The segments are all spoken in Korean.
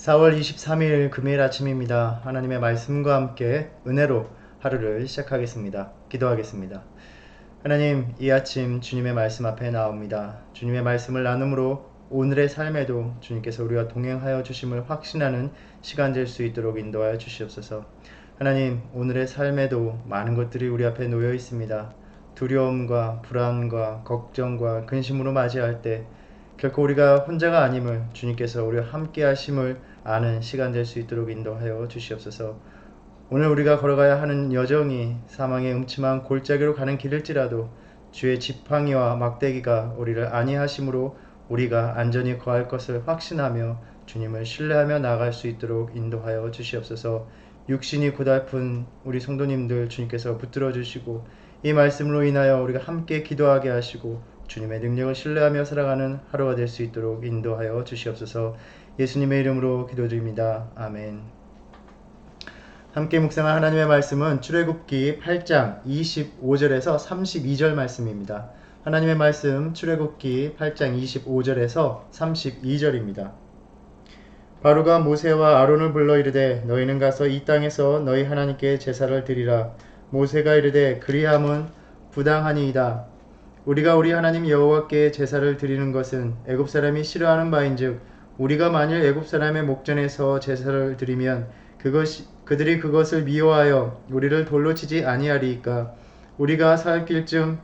4월 23일 금요일 아침입니다. 하나님의 말씀과 함께 은혜로 하루를 시작하겠습니다. 기도하겠습니다. 하나님, 이 아침 주님의 말씀 앞에 나옵니다. 주님의 말씀을 나눔으로 오늘의 삶에도 주님께서 우리와 동행하여 주심을 확신하는 시간 될 수 있도록 인도하여 주시옵소서. 하나님, 오늘의 삶에도 많은 것들이 우리 앞에 놓여 있습니다. 두려움과 불안과 걱정과 근심으로 맞이할 때 결코 우리가 혼자가 아님을 주님께서 우리와 함께 하심을 아는 시간 될 수 있도록 인도하여 주시옵소서. 오늘 우리가 걸어가야 하는 여정이 사망의 음침한 골짜기로 가는 길일지라도 주의 지팡이와 막대기가 우리를 안위하심으로 우리가 안전히 거할 것을 확신하며 주님을 신뢰하며 나아갈 수 있도록 인도하여 주시옵소서. 육신이 고달픈 우리 성도님들 주님께서 붙들어 주시고 이 말씀으로 인하여 우리가 함께 기도하게 하시고 주님의 능력을 신뢰하며 살아가는 하루가 될 수 있도록 인도하여 주시옵소서. 예수님의 이름으로 기도드립니다. 아멘. 함께 묵상할 하나님의 말씀은 출애굽기 8장 25절에서 32절 말씀입니다. 하나님의 말씀 출애굽기 8장 25절에서 32절입니다. 바로가 모세와 아론을 불러 이르되 너희는 가서 이 땅에서 너희 하나님께 제사를 드리라. 모세가 이르되 그리함은 부당하니이다. 우리가 우리 하나님 여호와께 제사를 드리는 것은 애굽 사람이 싫어하는 바인즉 우리가 만일 애굽 사람의 목전에서 제사를 드리면 그들이 그것을 미워하여 우리를 돌로 치지 아니하리이까. 우리가 살 길쯤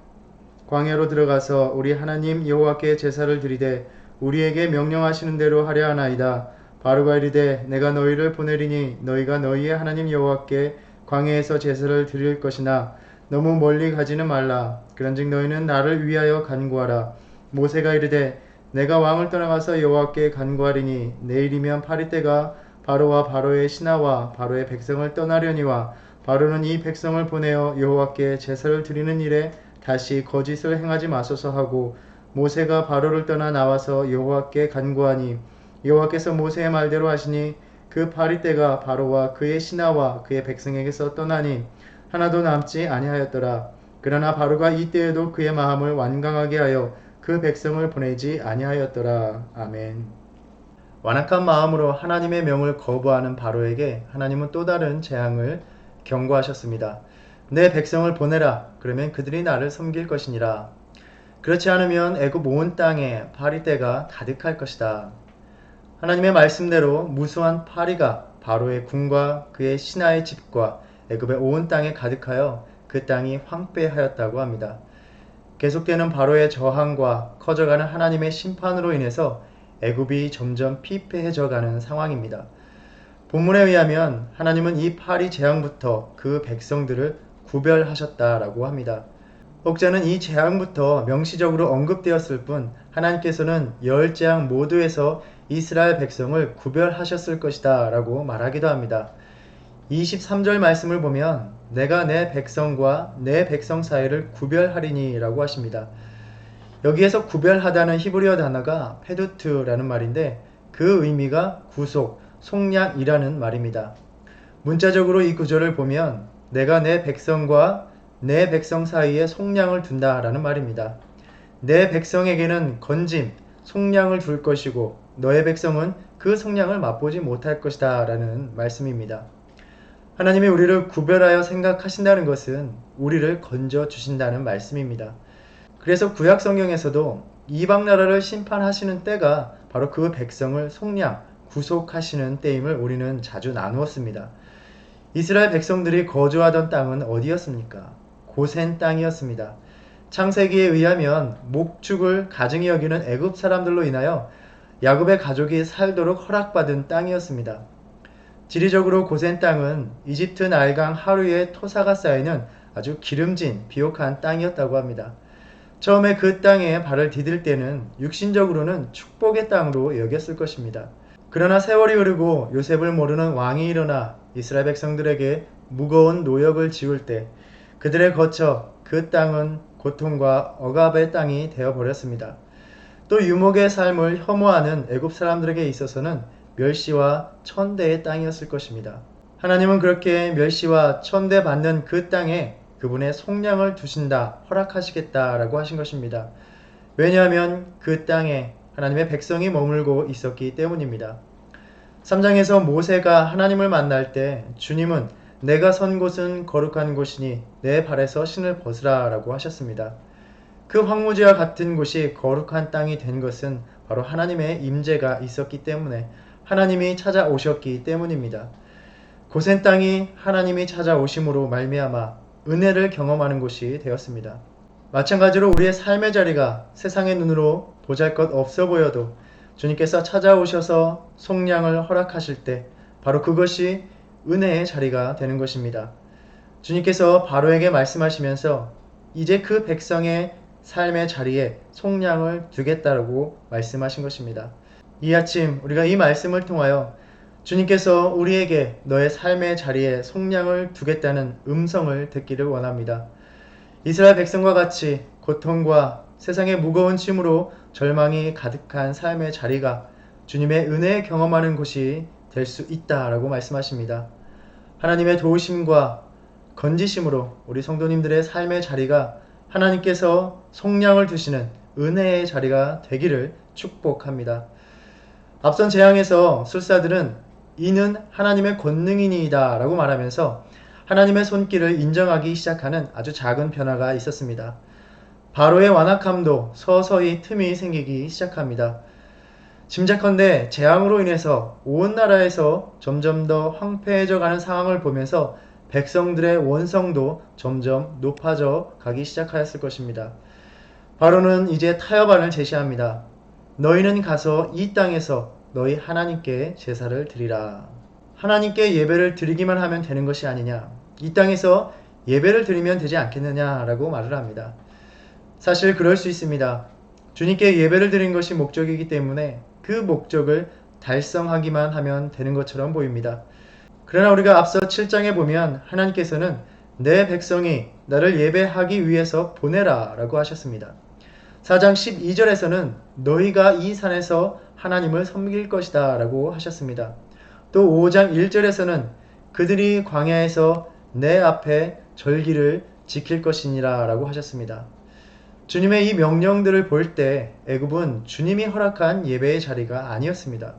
광야로 들어가서 우리 하나님 여호와께 제사를 드리되 우리에게 명령하시는 대로 하려 하나이다. 바로가 이르되 내가 너희를 보내리니 너희가 너희의 하나님 여호와께 광야에서 제사를 드릴 것이나 너무 멀리 가지는 말라. 그런즉 너희는 나를 위하여 간구하라. 모세가 이르되 내가 왕을 떠나가서 여호와께 간구하리니 내일이면 파리떼가 바로와 바로의 신하와 바로의 백성을 떠나려니와 바로는 이 백성을 보내어 여호와께 제사를 드리는 일에 다시 거짓을 행하지 마소서 하고 모세가 바로를 떠나 나와서 여호와께 간구하니 여호와께서 모세의 말대로 하시니 그 파리떼가 바로와 그의 신하와 그의 백성에게서 떠나니 하나도 남지 아니하였더라. 그러나 바로가 이때에도 그의 마음을 완강하게 하여 그 백성을 보내지 아니하였더라. 아멘. 완악한 마음으로 하나님의 명을 거부하는 바로에게 하나님은 또 다른 재앙을 경고하셨습니다. 내 백성을 보내라. 그러면 그들이 나를 섬길 것이니라. 그렇지 않으면 애굽 온 땅에 파리떼가 가득할 것이다. 하나님의 말씀대로 무수한 파리가 바로의 궁과 그의 신하의 집과 애굽의 온 땅에 가득하여 그 땅이 황폐하였다고 합니다. 계속되는 바로의 저항과 커져가는 하나님의 심판으로 인해서 애굽이 점점 피폐해져가는 상황입니다. 본문에 의하면 하나님은 이 파리 재앙부터 그 백성들을 구별하셨다라고 합니다. 혹자는 이 재앙부터 명시적으로 언급되었을 뿐 하나님께서는 열 재앙 모두에서 이스라엘 백성을 구별하셨을 것이다 라고 말하기도 합니다. 23절 말씀을 보면 내가 내 백성과 내 백성 사이를 구별하리니 라고 하십니다. 여기에서 구별하다는 히브리어 단어가 페두트라는 말인데 그 의미가 구속, 속량이라는 말입니다. 문자적으로 이 구절을 보면 내가 내 백성과 내 백성 사이에 속량을 둔다라는 말입니다. 내 백성에게는 건짐, 속량을 줄 것이고 너의 백성은 그 속량을 맛보지 못할 것이다 라는 말씀입니다. 하나님이 우리를 구별하여 생각하신다는 것은 우리를 건져주신다는 말씀입니다. 그래서 구약 성경에서도 이방 나라를 심판하시는 때가 바로 그 백성을 속량, 구속하시는 때임을 우리는 자주 나누었습니다. 이스라엘 백성들이 거주하던 땅은 어디였습니까? 고센 땅이었습니다. 창세기에 의하면 목축을 가증히 여기는 애굽 사람들로 인하여 야곱의 가족이 살도록 허락받은 땅이었습니다. 지리적으로 고센 땅은 이집트 나일강 하류에 토사가 쌓이는 아주 기름진 비옥한 땅이었다고 합니다. 처음에 그 땅에 발을 디딜 때는 육신적으로는 축복의 땅으로 여겼을 것입니다. 그러나 세월이 흐르고 요셉을 모르는 왕이 일어나 이스라엘 백성들에게 무거운 노역을 지울 때 그들에 거쳐 그 땅은 고통과 억압의 땅이 되어버렸습니다. 또 유목의 삶을 혐오하는 애굽 사람들에게 있어서는 멸시와 천대의 땅이었을 것입니다. 하나님은 그렇게 멸시와 천대 받는 그 땅에 그분의 속량을 두신다, 허락하시겠다라고 하신 것입니다. 왜냐하면 그 땅에 하나님의 백성이 머물고 있었기 때문입니다. 3장에서 모세가 하나님을 만날 때 주님은 내가 선 곳은 거룩한 곳이니 내 발에서 신을 벗으라 라고 하셨습니다. 그 황무지와 같은 곳이 거룩한 땅이 된 것은 바로 하나님의 임재가 있었기 때문에 하나님이 찾아오셨기 때문입니다. 고센 땅이 하나님이 찾아오심으로 말미암아 은혜를 경험하는 곳이 되었습니다. 마찬가지로 우리의 삶의 자리가 세상의 눈으로 보잘것없어 보여도 주님께서 찾아오셔서 속량을 허락하실 때 바로 그것이 은혜의 자리가 되는 것입니다. 주님께서 바로에게 말씀하시면서 이제 그 백성의 삶의 자리에 속량을 두겠다라고 말씀하신 것입니다. 이 아침 우리가 이 말씀을 통하여 주님께서 우리에게 너의 삶의 자리에 속량을 두겠다는 음성을 듣기를 원합니다. 이스라엘 백성과 같이 고통과 세상의 무거운 짐으로 절망이 가득한 삶의 자리가 주님의 은혜 경험하는 곳이 될 수 있다라고 말씀하십니다. 하나님의 도우심과 건지심으로 우리 성도님들의 삶의 자리가 하나님께서 속량을 두시는 은혜의 자리가 되기를 축복합니다. 앞선 재앙에서 술사들은 이는 하나님의 권능이니이다 라고 말하면서 하나님의 손길을 인정하기 시작하는 아주 작은 변화가 있었습니다. 바로의 완악함도 서서히 틈이 생기기 시작합니다. 짐작컨대 재앙으로 인해서 온 나라에서 점점 더 황폐해져 가는 상황을 보면서 백성들의 원성도 점점 높아져 가기 시작하였을 것입니다. 바로는 이제 타협안을 제시합니다. 너희는 가서 이 땅에서 너희 하나님께 제사를 드리라. 하나님께 예배를 드리기만 하면 되는 것이 아니냐. 이 땅에서 예배를 드리면 되지 않겠느냐라고 말을 합니다. 사실 그럴 수 있습니다. 주님께 예배를 드린 것이 목적이기 때문에 그 목적을 달성하기만 하면 되는 것처럼 보입니다. 그러나 우리가 앞서 7장에 보면 하나님께서는 내 백성이 나를 예배하기 위해서 보내라 라고 하셨습니다. 4장 12절에서는 너희가 이 산에서 하나님을 섬길 것이다 라고 하셨습니다. 또 5장 1절에서는 그들이 광야에서 내 앞에 절기를 지킬 것이니라 라고 하셨습니다. 주님의 이 명령들을 볼 때 애굽은 주님이 허락한 예배의 자리가 아니었습니다.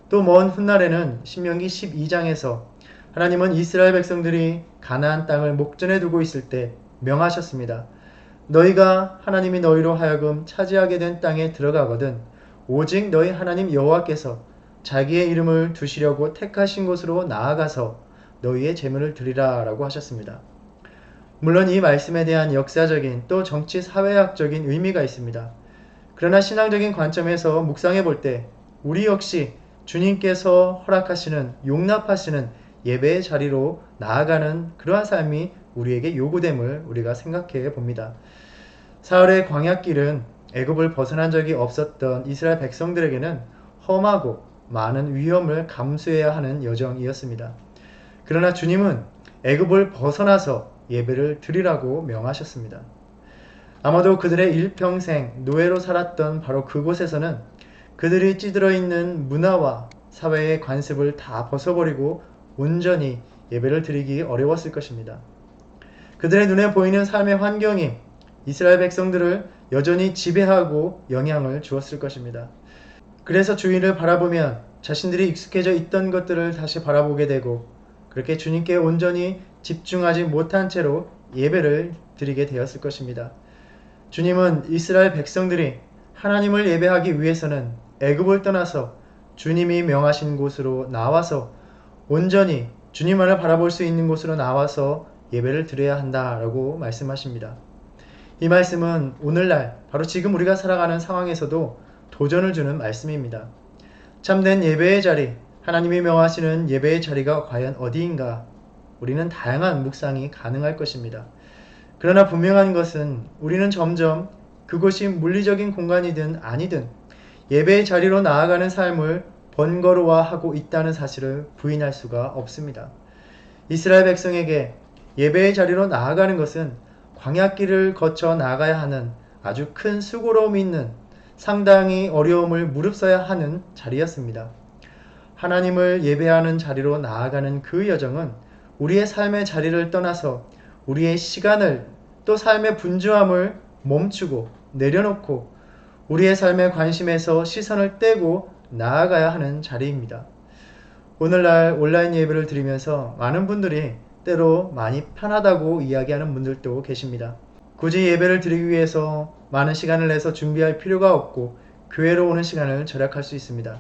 또 먼 훗날에는 신명기 12장에서 하나님은 이스라엘 백성들이 가나안 땅을 목전에 두고 있을 때 명하셨습니다. 너희가 하나님이 너희로 하여금 차지하게 된 땅에 들어가거든 오직 너희 하나님 여호와께서 자기의 이름을 두시려고 택하신 곳으로 나아가서 너희의 제물을 드리라 라고 하셨습니다. 물론 이 말씀에 대한 역사적인 또 정치 사회학적인 의미가 있습니다. 그러나 신앙적인 관점에서 묵상해 볼 때 우리 역시 주님께서 허락하시는 용납하시는 예배의 자리로 나아가는 그러한 삶이 우리에게 요구됨을 우리가 생각해 봅니다. 사흘의 광야길은 애굽을 벗어난 적이 없었던 이스라엘 백성들에게는 험하고 많은 위험을 감수해야 하는 여정이었습니다. 그러나 주님은 애굽을 벗어나서 예배를 드리라고 명하셨습니다. 아마도 그들의 일평생 노예로 살았던 바로 그곳에서는 그들이 찌들어 있는 문화와 사회의 관습을 다 벗어버리고 온전히 예배를 드리기 어려웠을 것입니다. 그들의 눈에 보이는 삶의 환경이 이스라엘 백성들을 여전히 지배하고 영향을 주었을 것입니다. 그래서 주위를 바라보면 자신들이 익숙해져 있던 것들을 다시 바라보게 되고 그렇게 주님께 온전히 집중하지 못한 채로 예배를 드리게 되었을 것입니다. 주님은 이스라엘 백성들이 하나님을 예배하기 위해서는 애굽을 떠나서 주님이 명하신 곳으로 나와서 온전히 주님만을 바라볼 수 있는 곳으로 나와서 예배를 드려야 한다라고 말씀하십니다. 이 말씀은 오늘날 바로 지금 우리가 살아가는 상황에서도 도전을 주는 말씀입니다. 참된 예배의 자리, 하나님이 명하시는 예배의 자리가 과연 어디인가? 우리는 다양한 묵상이 가능할 것입니다. 그러나 분명한 것은 우리는 점점 그곳이 물리적인 공간이든 아니든 예배의 자리로 나아가는 삶을 번거로워하고 있다는 사실을 부인할 수가 없습니다. 이스라엘 백성에게 예배의 자리로 나아가는 것은 광야길을 거쳐 나가야 하는 아주 큰 수고로움이 있는 상당히 어려움을 무릅써야 하는 자리였습니다. 하나님을 예배하는 자리로 나아가는 그 여정은 우리의 삶의 자리를 떠나서 우리의 시간을 또 삶의 분주함을 멈추고 내려놓고 우리의 삶의 관심에서 시선을 떼고 나아가야 하는 자리입니다. 오늘날 온라인 예배를 드리면서 많은 분들이 때로 많이 편하다고 이야기하는 분들도 계십니다. 굳이 예배를 드리기 위해서 많은 시간을 내서 준비할 필요가 없고 교회로 오는 시간을 절약할 수 있습니다.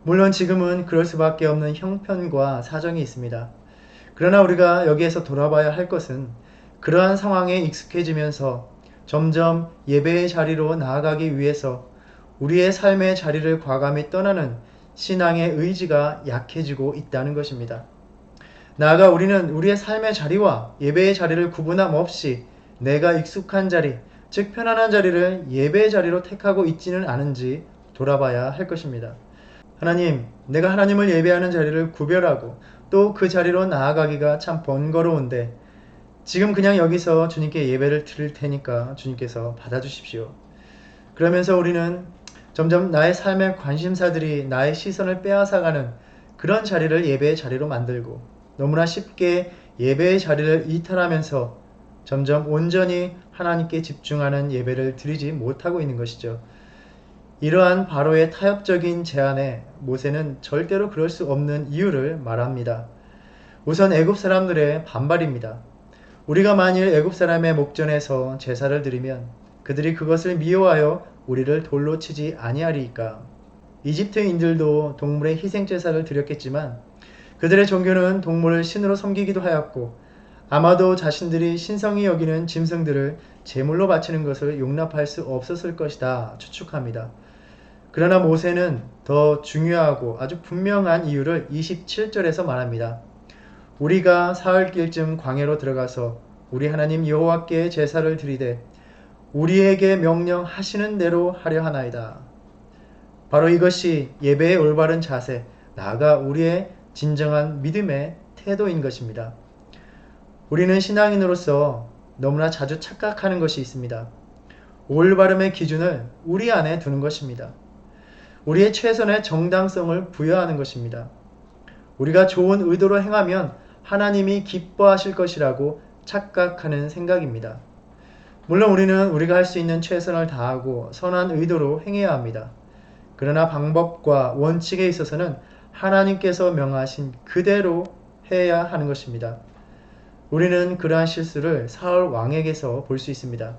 물론 지금은 그럴 수밖에 없는 형편과 사정이 있습니다. 그러나 우리가 여기에서 돌아봐야 할 것은 그러한 상황에 익숙해지면서 점점 예배의 자리로 나아가기 위해서 우리의 삶의 자리를 과감히 떠나는 신앙의 의지가 약해지고 있다는 것입니다. 나아가 우리는 우리의 삶의 자리와 예배의 자리를 구분함 없이 내가 익숙한 자리, 즉 편안한 자리를 예배의 자리로 택하고 있지는 않은지 돌아봐야 할 것입니다. 하나님, 내가 하나님을 예배하는 자리를 구별하고 또 그 자리로 나아가기가 참 번거로운데 지금 그냥 여기서 주님께 예배를 드릴 테니까 주님께서 받아주십시오. 그러면서 우리는 점점 나의 삶의 관심사들이 나의 시선을 빼앗아가는 그런 자리를 예배의 자리로 만들고 너무나 쉽게 예배의 자리를 이탈하면서 점점 온전히 하나님께 집중하는 예배를 드리지 못하고 있는 것이죠. 이러한 바로의 타협적인 제안에 모세는 절대로 그럴 수 없는 이유를 말합니다. 우선 애굽 사람들의 반발입니다. 우리가 만일 애굽 사람의 목전에서 제사를 드리면 그들이 그것을 미워하여 우리를 돌로 치지 아니하리이까. 이집트인들도 동물의 희생 제사를 드렸겠지만 그들의 종교는 동물을 신으로 섬기기도 하였고 아마도 자신들이 신성히 여기는 짐승들을 제물로 바치는 것을 용납할 수 없었을 것이다 추측합니다. 그러나 모세는 더 중요하고 아주 분명한 이유를 27절에서 말합니다. 우리가 사흘길쯤 광야로 들어가서 우리 하나님 여호와께 제사를 드리되 우리에게 명령하시는 대로 하려 하나이다. 바로 이것이 예배의 올바른 자세, 나아가 우리의 진정한 믿음의 태도인 것입니다. 우리는 신앙인으로서 너무나 자주 착각하는 것이 있습니다. 올바름의 기준을 우리 안에 두는 것입니다. 우리의 최선의 정당성을 부여하는 것입니다. 우리가 좋은 의도로 행하면 하나님이 기뻐하실 것이라고 착각하는 생각입니다. 물론 우리는 우리가 할 수 있는 최선을 다하고 선한 의도로 행해야 합니다. 그러나 방법과 원칙에 있어서는 하나님께서 명하신 그대로 해야 하는 것입니다. 우리는 그러한 실수를 사울 왕에게서 볼 수 있습니다.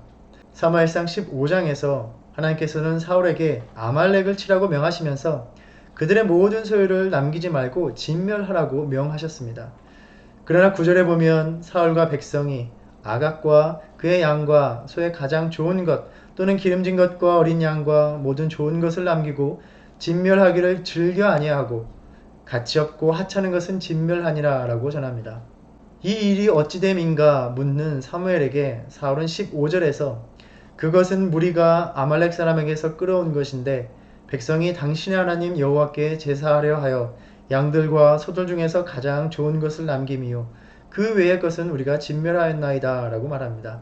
사무엘상 15장에서 하나님께서는 사울에게 아말렉을 치라고 명하시면서 그들의 모든 소유를 남기지 말고 진멸하라고 명하셨습니다. 그러나 9절에 보면 사울과 백성이 아각과 그의 양과 소의 가장 좋은 것 또는 기름진 것과 어린 양과 모든 좋은 것을 남기고 진멸하기를 즐겨 아니하고 가치 없고 하찮은 것은 진멸하니라 라고 전합니다. 이 일이 어찌됨인가 묻는 사무엘에게 사울은 15절에서 그것은 무리가 아말렉 사람에게서 끌어온 것인데 백성이 당신의 하나님 여호와께 제사하려 하여 양들과 소들 중에서 가장 좋은 것을 남김이요 그 외의 것은 우리가 진멸하였나이다 라고 말합니다.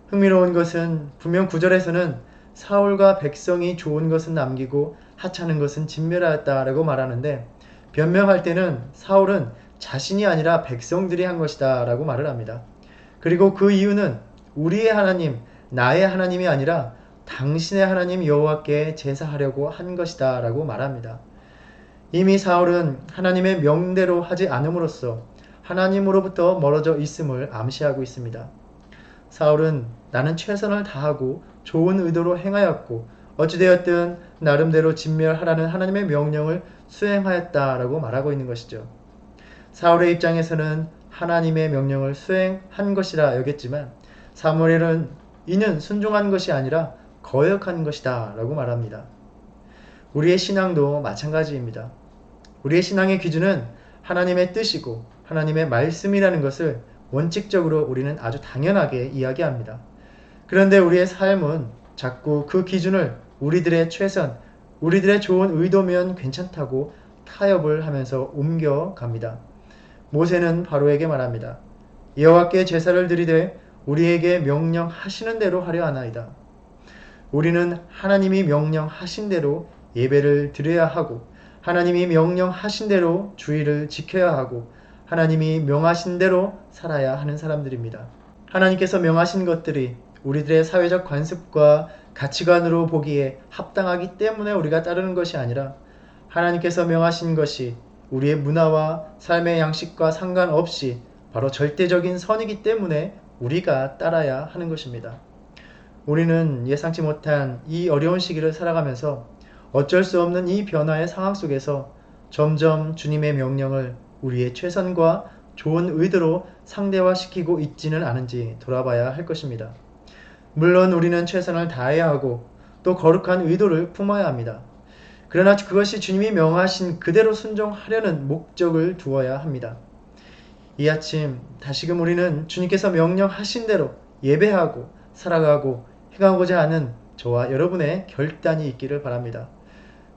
흥미로운 것은 분명 9절에서는 사울과 백성이 좋은 것은 남기고 하찮은 것은 진멸하였다 라고 말하는데 변명할 때는 사울은 자신이 아니라 백성들이 한 것이다 라고 말을 합니다. 그리고 그 이유는 우리의 하나님, 나의 하나님이 아니라 당신의 하나님 여호와께 제사하려고 한 것이다 라고 말합니다. 이미 사울은 하나님의 명대로 하지 않음으로써 하나님으로부터 멀어져 있음을 암시하고 있습니다. 사울은 나는 최선을 다하고 좋은 의도로 행하였고 어찌되었든 나름대로 진멸하라는 하나님의 명령을 수행하였다라고 말하고 있는 것이죠. 사울의 입장에서는 하나님의 명령을 수행한 것이라 여겼지만 사무엘은 이는 순종한 것이 아니라 거역한 것이다 라고 말합니다. 우리의 신앙도 마찬가지입니다. 우리의 신앙의 기준은 하나님의 뜻이고 하나님의 말씀이라는 것을 원칙적으로 우리는 아주 당연하게 이야기합니다. 그런데 우리의 삶은 자꾸 그 기준을 우리들의 최선, 우리들의 좋은 의도면 괜찮다고 타협을 하면서 옮겨갑니다. 모세는 바로에게 말합니다. 여호와께 제사를 드리되 우리에게 명령하시는 대로 하려 하나이다. 우리는 하나님이 명령하신 대로 예배를 드려야 하고 하나님이 명령하신 대로 주의를 지켜야 하고 하나님이 명하신 대로 살아야 하는 사람들입니다. 하나님께서 명하신 것들이 우리들의 사회적 관습과 가치관으로 보기에 합당하기 때문에 우리가 따르는 것이 아니라 하나님께서 명하신 것이 우리의 문화와 삶의 양식과 상관없이 바로 절대적인 선이기 때문에 우리가 따라야 하는 것입니다. 우리는 예상치 못한 이 어려운 시기를 살아가면서 어쩔 수 없는 이 변화의 상황 속에서 점점 주님의 명령을 우리의 최선과 좋은 의도로 상대화시키고 있지는 않은지 돌아봐야 할 것입니다. 물론 우리는 최선을 다해야 하고 또 거룩한 의도를 품어야 합니다. 그러나 그것이 주님이 명하신 그대로 순종하려는 목적을 두어야 합니다. 이 아침 다시금 우리는 주님께서 명령하신 대로 예배하고 살아가고 행하고자 하는 저와 여러분의 결단이 있기를 바랍니다.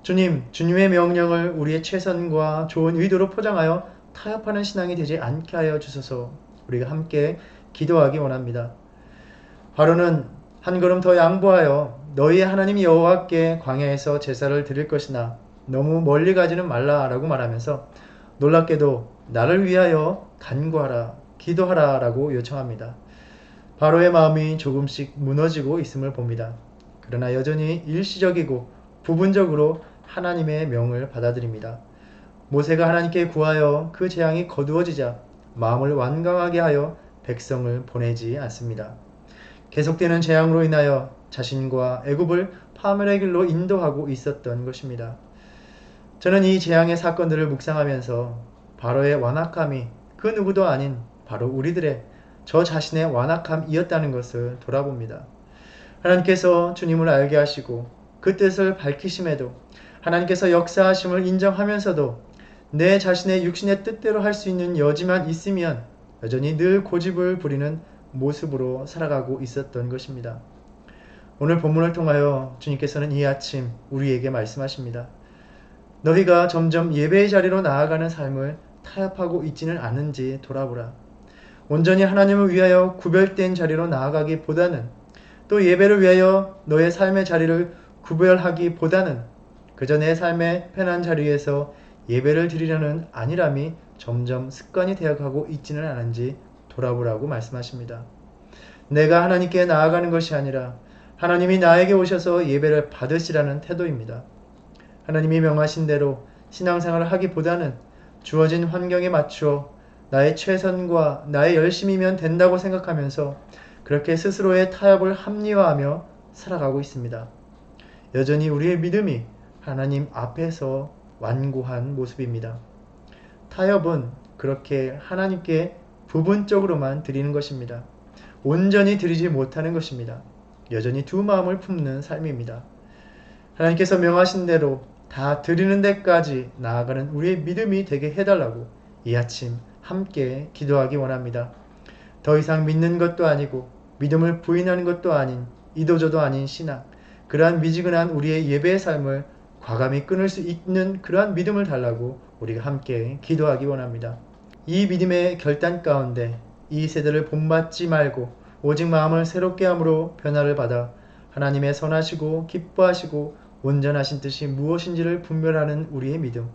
주님의 명령을 우리의 최선과 좋은 의도로 포장하여 타협하는 신앙이 되지 않게 하여 주소서. 우리가 함께 기도하기 원합니다. 바로는 한 걸음 더 양보하여 너희의 하나님 여호와께 광야에서 제사를 드릴 것이나 너무 멀리 가지는 말라라고 말하면서 놀랍게도 나를 위하여 간구하라, 기도하라 라고 요청합니다. 바로의 마음이 조금씩 무너지고 있음을 봅니다. 그러나 여전히 일시적이고 부분적으로 하나님의 명을 받아들입니다. 모세가 하나님께 구하여 그 재앙이 거두어지자 마음을 완강하게 하여 백성을 보내지 않습니다. 계속되는 재앙으로 인하여 자신과 애굽을 파멸의 길로 인도하고 있었던 것입니다. 저는 이 재앙의 사건들을 묵상하면서 바로의 완악함이 그 누구도 아닌 바로 우리들의 저 자신의 완악함이었다는 것을 돌아봅니다. 하나님께서 주님을 알게 하시고 그 뜻을 밝히심에도 하나님께서 역사하심을 인정하면서도 내 자신의 육신의 뜻대로 할 수 있는 여지만 있으면 여전히 늘 고집을 부리는 모습으로 살아가고 있었던 것입니다. 오늘 본문을 통하여 주님께서는 이 아침 우리에게 말씀하십니다. 너희가 점점 예배의 자리로 나아가는 삶을 타협하고 있지는 않은지 돌아보라. 온전히 하나님을 위하여 구별된 자리로 나아가기보다는 또 예배를 위하여 너의 삶의 자리를 구별하기보다는 그저 내 삶의 편한 자리에서 예배를 드리려는 안일함이 점점 습관이 되어가고 있지는 않은지 돌아보라고 말씀하십니다. 내가 하나님께 나아가는 것이 아니라 하나님이 나에게 오셔서 예배를 받으시라는 태도입니다. 하나님이 명하신 대로 신앙생활을 하기보다는 주어진 환경에 맞추어 나의 최선과 나의 열심이면 된다고 생각하면서 그렇게 스스로의 타협을 합리화하며 살아가고 있습니다. 여전히 우리의 믿음이 하나님 앞에서 완고한 모습입니다. 타협은 그렇게 하나님께 부분적으로만 드리는 것입니다. 온전히 드리지 못하는 것입니다. 여전히 두 마음을 품는 삶입니다. 하나님께서 명하신 대로 다 드리는 데까지 나아가는 우리의 믿음이 되게 해달라고 이 아침 함께 기도하기 원합니다. 더 이상 믿는 것도 아니고 믿음을 부인하는 것도 아닌 이도저도 아닌 신앙, 그러한 미지근한 우리의 예배의 삶을 과감히 끊을 수 있는 그러한 믿음을 달라고 우리가 함께 기도하기 원합니다. 이 믿음의 결단 가운데 이 세대를 본받지 말고 오직 마음을 새롭게 함으로 변화를 받아 하나님의 선하시고 기뻐하시고 온전하신 뜻이 무엇인지를 분별하는 우리의 믿음,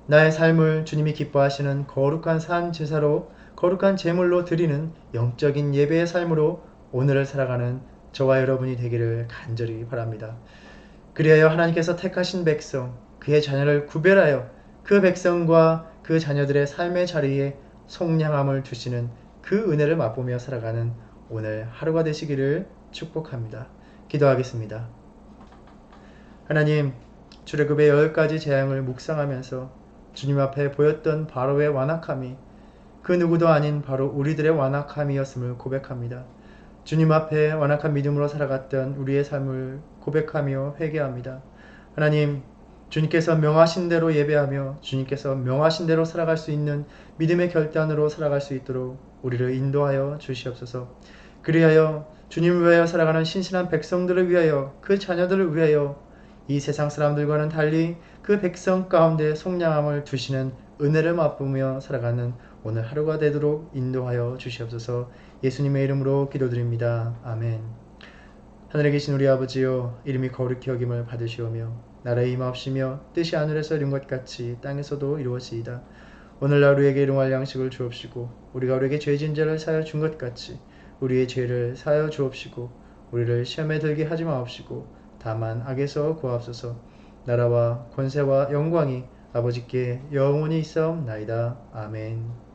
나의 삶을 주님이 기뻐하시는 거룩한 산 제사로 거룩한 제물로 드리는 영적인 예배의 삶으로 오늘을 살아가는 저와 여러분이 되기를 간절히 바랍니다. 그리하여 하나님께서 택하신 백성, 그의 자녀를 구별하여 그 백성과 그 자녀들의 삶의 자리에 속량함을 주시는 그 은혜를 맛보며 살아가는 오늘 하루가 되시기를 축복합니다. 기도하겠습니다. 하나님, 출애굽의 10가지 재앙을 묵상하면서 주님 앞에 보였던 바로의 완악함이 그 누구도 아닌 바로 우리들의 완악함이었음을 고백합니다. 주님 앞에 완악한 믿음으로 살아갔던 우리의 삶을 고백하며 회개합니다. 하나님, 주님께서 명하신 대로 예배하며 주님께서 명하신 대로 살아갈 수 있는 믿음의 결단으로 살아갈 수 있도록 우리를 인도하여 주시옵소서. 그리하여 주님을 위하여 살아가는 신실한 백성들을 위하여 그 자녀들을 위하여 이 세상 사람들과는 달리 그 백성 가운데 속량함을 주시는 은혜를 맛보며 살아가는 오늘 하루가 되도록 인도하여 주시옵소서. 예수님의 이름으로 기도드립니다. 아멘. 하늘에 계신 우리 아버지여, 이름이 거룩히 여김을 받으시오며 나라의 임하옵시며 뜻이 하늘에서 이룬 것 같이 땅에서도 이루어지이다. 오늘날 우리에게 일용할 양식을 주옵시고 우리가 우리에게 죄진 자를 사하여 준 것 같이 우리의 죄를 사하여 주옵시고 우리를 시험에 들게 하지 마옵시고 다만 악에서 구하옵소서. 나라와 권세와 영광이 아버지께 영원히 있사옵나이다. 아멘.